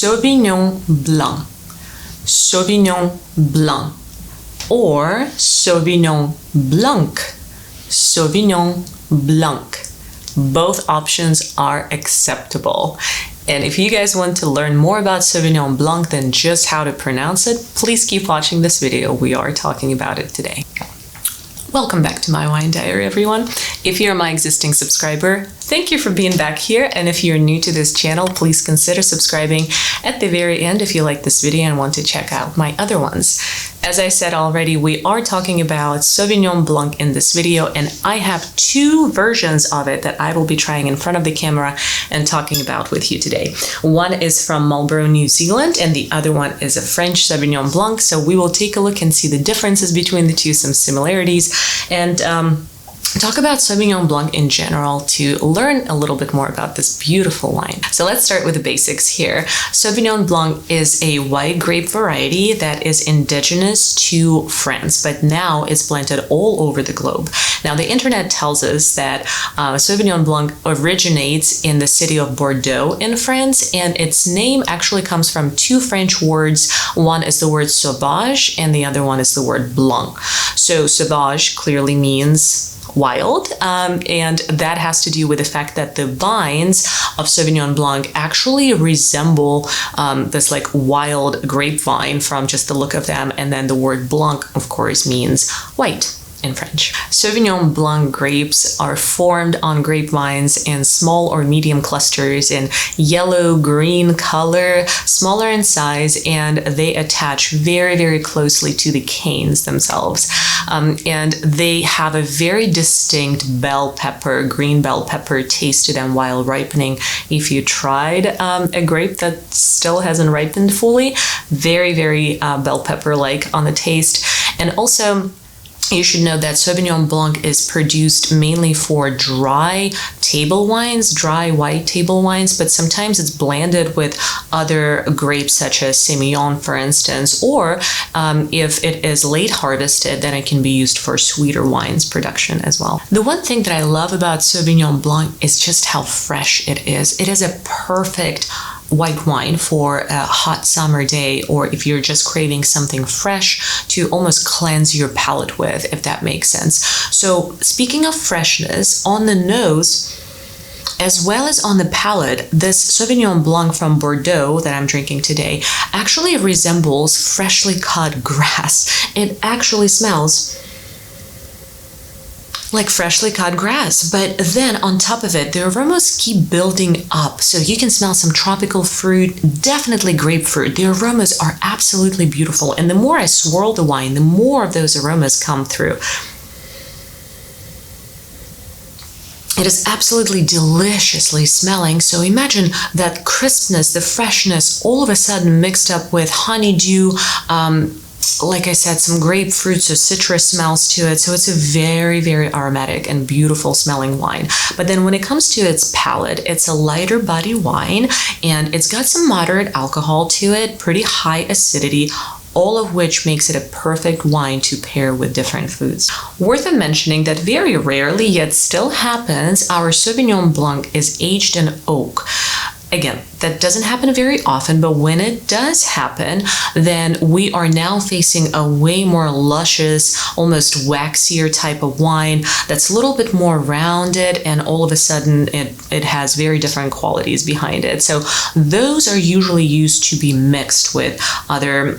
Sauvignon Blanc, Sauvignon Blanc, or Sauvignon Blanc, Sauvignon Blanc. Both options are acceptable. And if you guys want to learn more about Sauvignon Blanc than just how to pronounce it, please keep watching this video. We are talking about it today. Welcome back to my wine diary, everyone. If you're my existing subscriber, thank you for being back here. And if you're new to this channel, please consider subscribing at the very end if you like this video and want to check out my other ones. As I said already, we are talking about Sauvignon Blanc in this video, and I have two versions of it that I will be trying in front of the camera and talking about with you today. One is from Marlborough, New Zealand, and the other one is a French Sauvignon Blanc. So we will take a look and see the differences between the two, some similarities, and talk about Sauvignon Blanc in general to learn a little bit more about this beautiful wine. So let's start with the basics here. Sauvignon Blanc is a white grape variety that is indigenous to France, but now it's planted all over the globe. Now, the internet tells us that Sauvignon Blanc originates in the city of Bordeaux in France, and its name actually comes from two French words. One is the word sauvage, and the other one is the word blanc. So sauvage clearly means wild, and that has to do with the fact that the vines of Sauvignon Blanc actually resemble this like wild grapevine from just the look of them, and then the word blanc, of course, means white in French. Sauvignon Blanc grapes are formed on grapevines in small or medium clusters in yellow-green color, smaller in size, and they attach very, very closely to the canes themselves. And they have a very distinct bell pepper, green bell pepper taste to them while ripening. If you tried a grape that still hasn't ripened fully, very, very bell pepper-like on the taste. And also, you should know that Sauvignon Blanc is produced mainly for dry table wines, dry white table wines, but sometimes it's blended with other grapes such as Semillon, for instance, or if it is late harvested, then it can be used for sweeter wines production as well. The one thing that I love about Sauvignon Blanc is just how fresh it is. It is a perfect white wine for a hot summer day, or if you're just craving something fresh to almost cleanse your palate with, if that makes sense. So speaking of freshness, on the nose as well as on the palate, this Sauvignon Blanc from Bordeaux that I'm drinking today actually resembles freshly cut grass. It actually smells like freshly cut grass, but then on top of it, the aromas keep building up. So you can smell some tropical fruit, definitely grapefruit. The aromas are absolutely beautiful. And the more I swirl the wine, the more of those aromas come through. It is absolutely deliciously smelling. So imagine that crispness, the freshness, all of a sudden mixed up with honeydew, like I said, some grapefruit, so citrus smells to it. So it's a very, very aromatic and beautiful smelling wine. But then when it comes to its palate, it's a lighter body wine, and it's got some moderate alcohol to it, pretty high acidity, all of which makes it a perfect wine to pair with different foods. Worth mentioning that very rarely, yet still happens, our Sauvignon Blanc is aged in oak. Again, that doesn't happen very often, but when it does happen, then we are now facing a way more luscious, almost waxier type of wine that's a little bit more rounded, and all of a sudden it has very different qualities behind it. So those are usually used to be mixed with other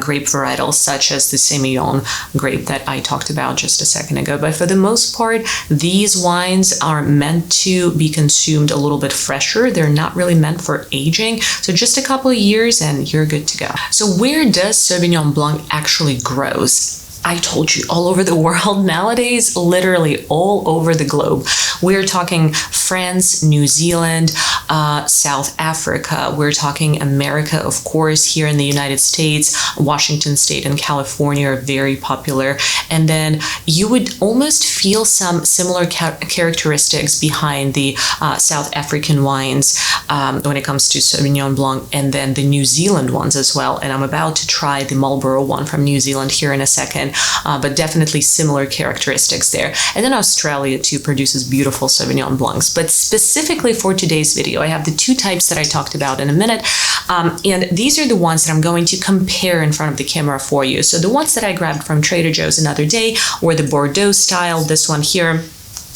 grape varietals, such as the Semillon grape that I talked about just a second ago. But for the most part, these wines are meant to be consumed a little bit fresher. They're not really meant for aging, so just a couple of years and you're good to go. So where does Sauvignon Blanc actually grows? I told you, all over the world nowadays, literally all over the globe. We're talking France, New Zealand, South Africa. We're talking America, of course, here in the United States. Washington State and California are very popular. And then you would almost feel some similar characteristics behind the South African wines when it comes to Sauvignon Blanc, and then the New Zealand ones as well. And I'm about to try the Marlborough one from New Zealand here in a second. But definitely similar characteristics there. And then Australia too produces beautiful Sauvignon Blancs. but specifically for today's video, I have the 2 types that I talked about in a minute. And these are the ones that I'm going to compare in front of the camera for you. So the ones that I grabbed from Trader Joe's another day were the Bordeaux style. This one here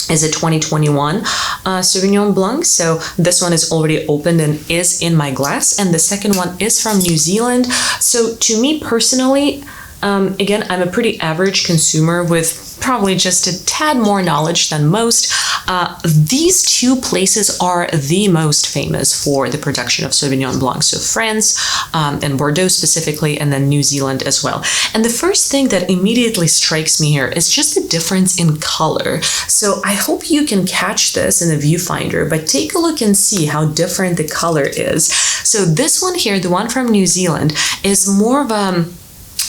is a 2021 Sauvignon Blanc. So this one is already opened and is in my glass. And the second one is from New Zealand. So to me personally, again, I'm a pretty average consumer with probably just a tad more knowledge than most. These 2 places are the most famous for the production of Sauvignon Blanc. So France and Bordeaux specifically, and then New Zealand as well. And the first thing that immediately strikes me here is just the difference in color. So I hope you can catch this in the viewfinder, but take a look and see how different the color is. So this one here, the one from New Zealand, is more of a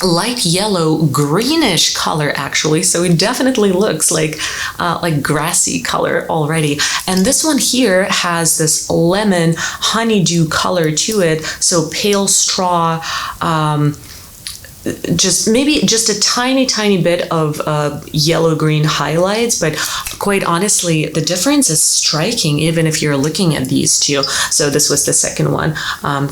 light yellow greenish color actually, so it definitely looks like grassy color already. And this one here has this lemon honeydew color to it, so pale straw, just a tiny bit of yellow green highlights, but quite honestly the difference is striking even if you're looking at these 2. So this was the second one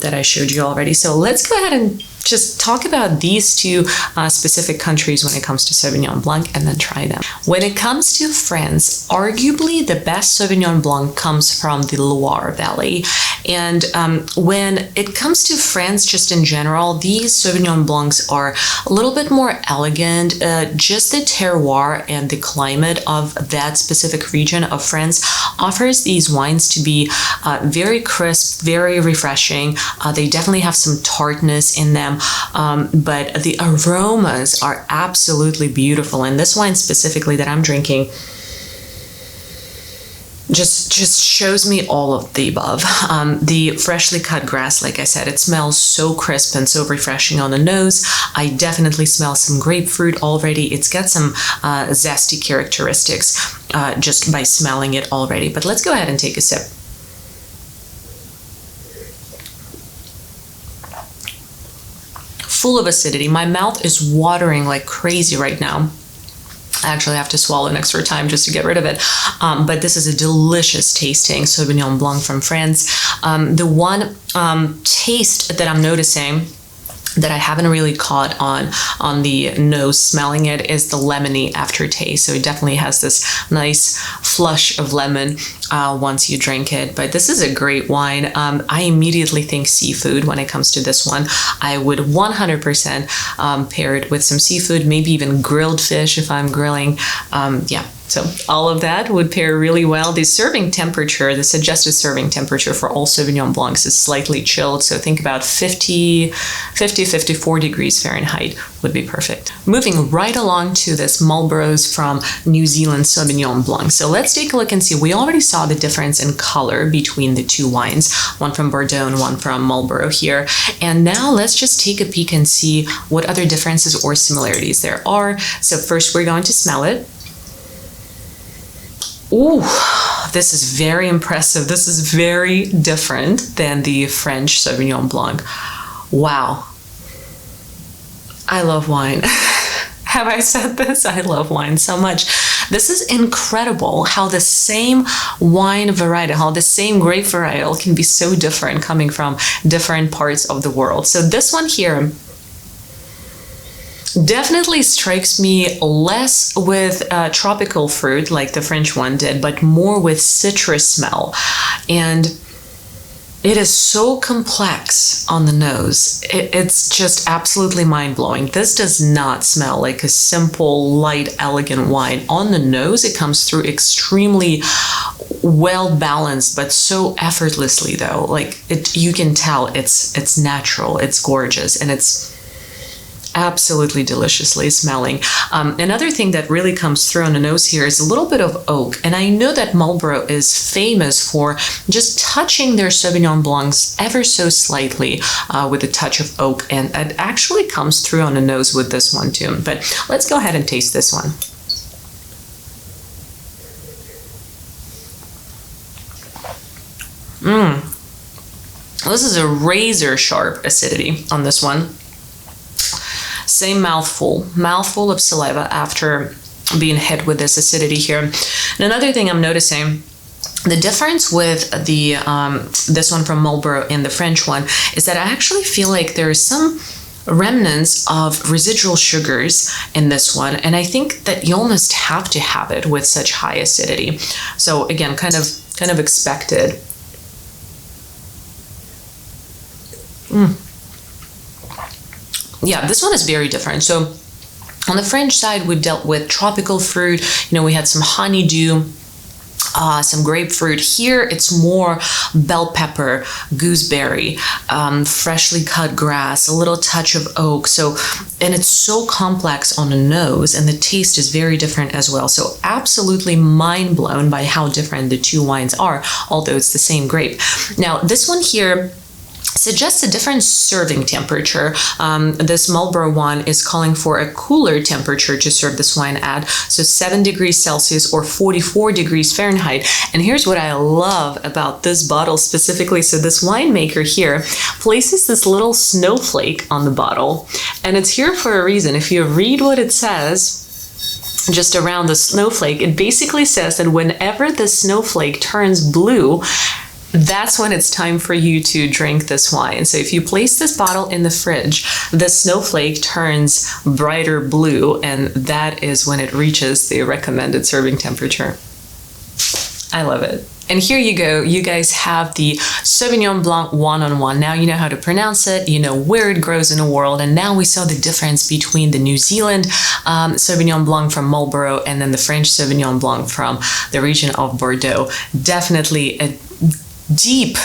that I showed you already. So let's go ahead and just talk about these 2 specific countries when it comes to Sauvignon Blanc and then try them. When it comes to France, arguably the best Sauvignon Blanc comes from the Loire Valley. And when it comes to France just in general, these Sauvignon Blancs are a little bit more elegant. Just the terroir and the climate of that specific region of France offers these wines to be very crisp, very refreshing. They definitely have some tartness in them. But the aromas are absolutely beautiful, and this wine specifically that I'm drinking just shows me all of the above. The freshly cut grass, like I said, it smells so crisp and so refreshing on the nose. I definitely smell some grapefruit already. It's got some zesty characteristics just by smelling it already. But let's go ahead and take a sip. Full of acidity. My mouth is watering like crazy right now. I actually have to swallow an extra time just to get rid of it. But this is a delicious tasting Sauvignon Blanc from France. The one taste that I'm noticing that I haven't really caught on the nose smelling it is the lemony aftertaste. So it definitely has this nice flush of lemon once you drink it. But this is a great wine. I immediately think seafood when it comes to this one. I would 100% pair it with some seafood, maybe even grilled fish if I'm grilling. Yeah. So all of that would pair really well. The serving temperature, the suggested serving temperature for all Sauvignon Blancs is slightly chilled. So think about 54 degrees Fahrenheit would be perfect. Moving right along to this Marlboroughs from New Zealand Sauvignon Blanc. So let's take a look and see. We already saw the difference in color between the 2 wines, one from Bordeaux and one from Marlborough here. And now let's just take a peek and see what other differences or similarities there are. So first we're going to smell it. Ooh, this is very impressive. This is very different than the French Sauvignon Blanc. Wow. I love wine. Have I said this? I love wine so much. This is incredible how the same wine variety, how the same grape varietal can be so different coming from different parts of the world. So this one here definitely strikes me less with tropical fruit like the French one did, but more with citrus smell. And it is so complex on the nose. It's just absolutely mind-blowing. This does not smell like a simple, light, elegant wine. On the nose, it comes through extremely well-balanced, but so effortlessly though. Like you can tell it's natural, it's gorgeous, and it's absolutely deliciously smelling. Another thing that really comes through on the nose here is a little bit of oak. And I know that Marlborough is famous for just touching their Sauvignon Blancs ever so slightly with a touch of oak. And it actually comes through on the nose with this one too. But let's go ahead and taste this one. This is a razor sharp acidity on this one. Same mouthful of saliva after being hit with this acidity here. And another thing I'm noticing The difference with the this one from Marlborough and the French one is that I actually feel like there is some remnants of residual sugars in this one, and I think that you almost have to have it with such high acidity. So again, kind of expected. Yeah, this one is very different. So on the French side, we dealt with tropical fruit. You know, we had some honeydew, some grapefruit. Here it's more bell pepper, gooseberry, freshly cut grass, a little touch of oak. So, and it's so complex on the nose, and the taste is very different as well. So absolutely mind blown by how different the two wines are, although it's the same grape. Now this one here suggests a different serving temperature. This Marlborough one is calling for a cooler temperature to serve this wine at, so 7 degrees Celsius or 44 degrees Fahrenheit. And here's what I love about this bottle specifically. So this winemaker here places this little snowflake on the bottle, and it's here for a reason. If you read what it says just around the snowflake, it basically says that whenever the snowflake turns blue, that's when it's time for you to drink this wine. So if you place this bottle in the fridge, the snowflake turns brighter blue, and that is when it reaches the recommended serving temperature. I love it. And here you go. You guys have the Sauvignon Blanc one-on-one. Now you know how to pronounce it, you know where it grows in the world, and now we saw the difference between the New Zealand Sauvignon Blanc from Marlborough and then the French Sauvignon Blanc from the region of Bordeaux. Definitely a deep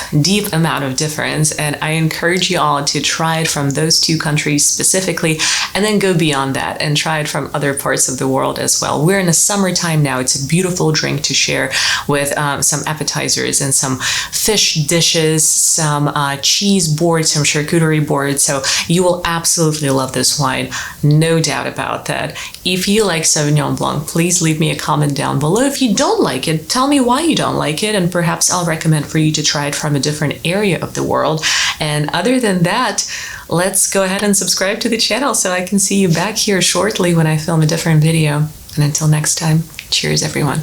amount of difference, and I encourage you all to try it from those two countries specifically, and then go beyond that and try it from other parts of the world as well. We're in the summertime now. It's a beautiful drink to share with some appetizers and some fish dishes, some cheese boards, some charcuterie boards. So you will absolutely love this wine, no doubt about that. If you like Sauvignon Blanc, please leave me a comment down below. If you don't like it, tell me why you don't like it, and perhaps I'll recommend for you to try it from a different area of the world. And other than that, let's go ahead and subscribe to the channel so I can see you back here shortly when I film a different video. And until next time, cheers everyone.